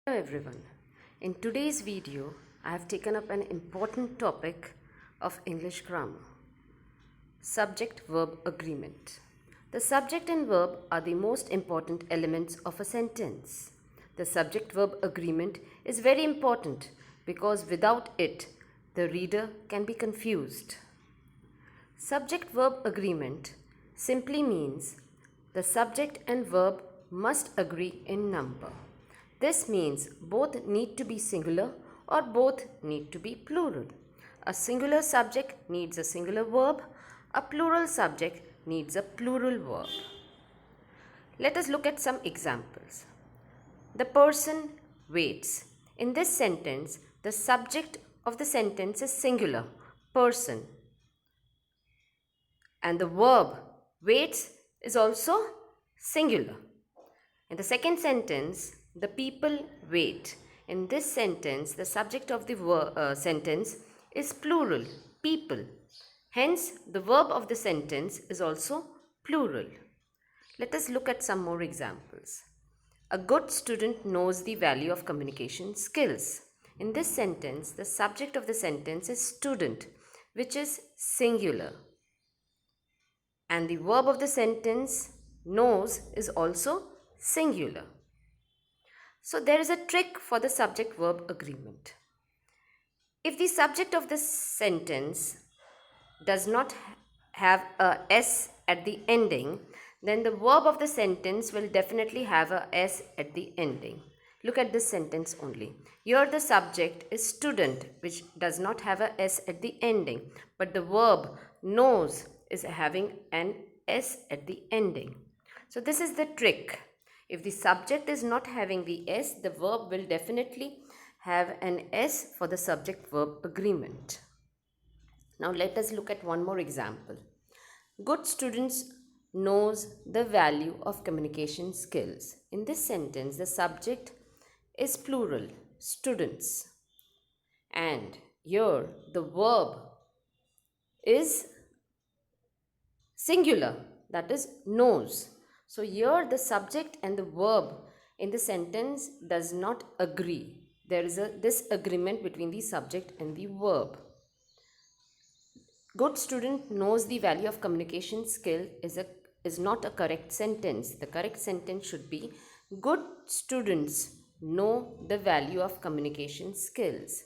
Hello everyone. In today's video, I have taken up an important topic of English grammar. Subject-verb agreement. The subject and verb are the most important elements of a sentence. The subject-verb agreement is very important because without it, the reader can be confused. Subject-verb agreement simply means the subject and verb must agree in number. This means both need to be singular or both need to be plural. A singular subject needs a singular verb. A plural subject needs a plural verb. Let us look at some examples. The person waits. In this sentence, the subject of the sentence is singular, person. And the verb waits is also singular. In the second sentence, the people wait. In this sentence, the subject of the sentence is plural, people. Hence, the verb of the sentence is also plural. Let us look at some more examples. A good student knows the value of communication skills. In this sentence, the subject of the sentence is student, which is singular. And the verb of the sentence, knows, is also singular. So there is a trick for the subject-verb agreement. If the subject of the sentence does not have a S at the ending, then the verb of the sentence will definitely have a S at the ending. Look at this sentence only. Here the subject is student, which does not have a S at the ending, but the verb knows is having an S at the ending. So this is the trick. If the subject is not having the S, the verb will definitely have an S for the subject-verb agreement. Now let us look at one more example. Good students knows the value of communication skills. In this sentence, the subject is plural, students. And here the verb is singular, that is knows. So here the subject and the verb in the sentence does not agree. There is a disagreement between the subject and the verb. Good student knows the value of communication skill is not a correct sentence. The correct sentence should be good students know the value of communication skills.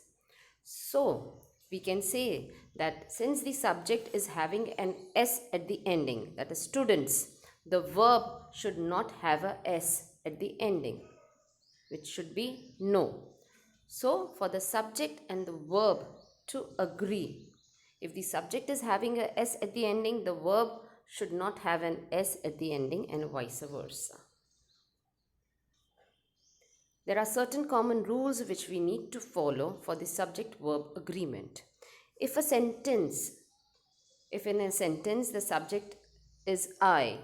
So we can say that since the subject is having an S at the ending, that is students, the verb should not have a S at the ending, which should be know. So for the subject and the verb to agree, if the subject is having a S at the ending, the verb should not have an S at the ending and vice versa. There are certain common rules which we need to follow for the subject-verb agreement. If in a sentence the subject is I,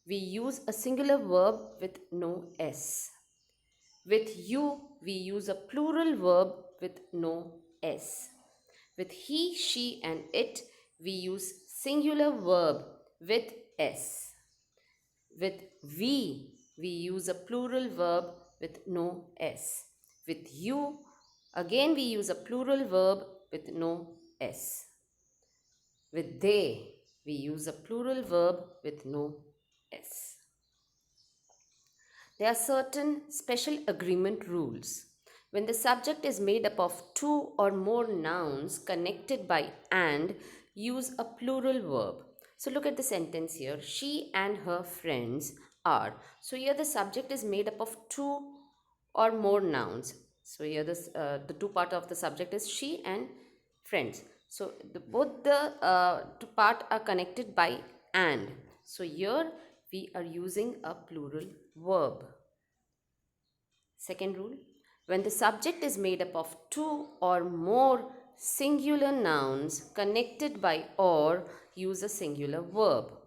we use a singular verb with no S. With you, we use a plural verb with no S. With he, she and it, we use singular verb with S. With we use a plural verb with no S. With you, again we use a plural verb with no S. With they, we use a plural verb with no S. There are certain special agreement rules. When the subject is made up of two or more nouns connected by and, use a plural verb. So look at the sentence here. She and her friends are. So here the subject is made up of two or more nouns. So here the two part of the subject is she and friends. So both the two part are connected by and. So here we are using a plural verb. Second rule, when the subject is made up of two or more singular nouns connected by or, use a singular verb.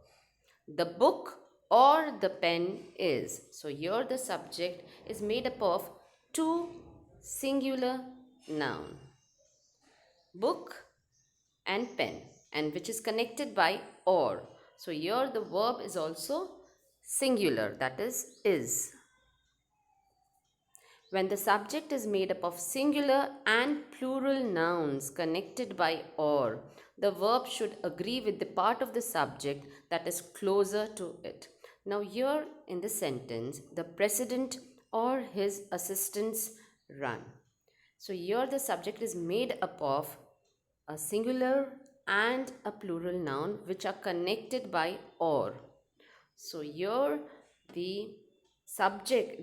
The book or the pen is. So here the subject is made up of two singular noun, book and pen, and which is connected by or. So here the verb is also singular, that is. When the subject is made up of singular and plural nouns connected by or, the verb should agree with the part of the subject that is closer to it. Now, here in the sentence, the president or his assistants run. So, here the subject is made up of a singular and a plural noun which are connected by or. So here the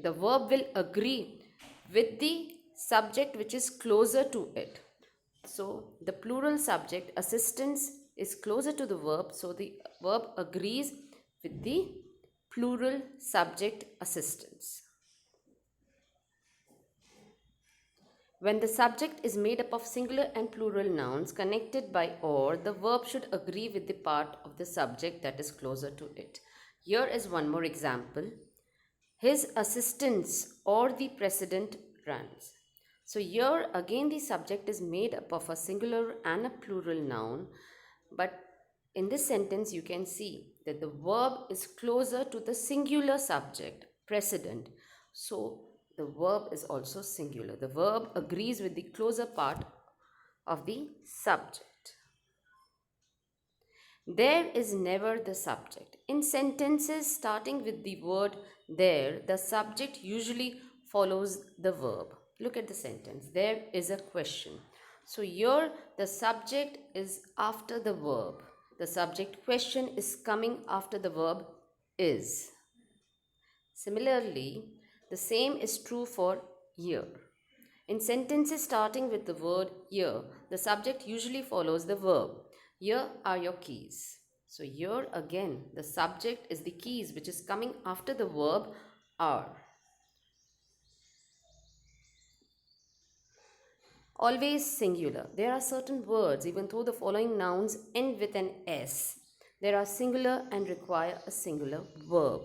verb will agree with the subject which is closer to it. So the plural subject assistance is closer to the verb, so the verb agrees with the plural subject assistance. When the subject is made up of singular and plural nouns connected by or, the verb should agree with the part of the subject that is closer to it. Here is one more example. His assistants or the president runs. So here again the subject is made up of a singular and a plural noun, but in this sentence you can see that the verb is closer to the singular subject, president. So the verb is also singular. The verb agrees with the closer part of the subject. There is never the subject. In sentences starting with the word there, the subject usually follows the verb. Look at the sentence. There is a question. So here the subject is after the verb. The subject question is coming after the verb is. Similarly, the same is true for year. In sentences starting with the word here, the subject usually follows the verb. Here are your keys. So here again, the subject is the keys which is coming after the verb are. Always singular. There are certain words, even though the following nouns end with an S, they are singular and require a singular verb.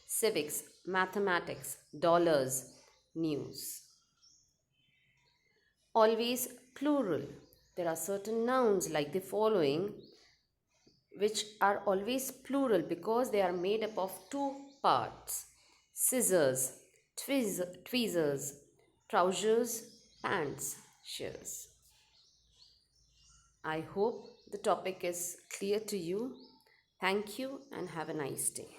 Civics, mathematics, dollars, news. Always plural. There are certain nouns like the following which are always plural because they are made up of two parts: scissors, tweezers, trousers, pants, shears. I hope the topic is clear to you. Thank you and have a nice day.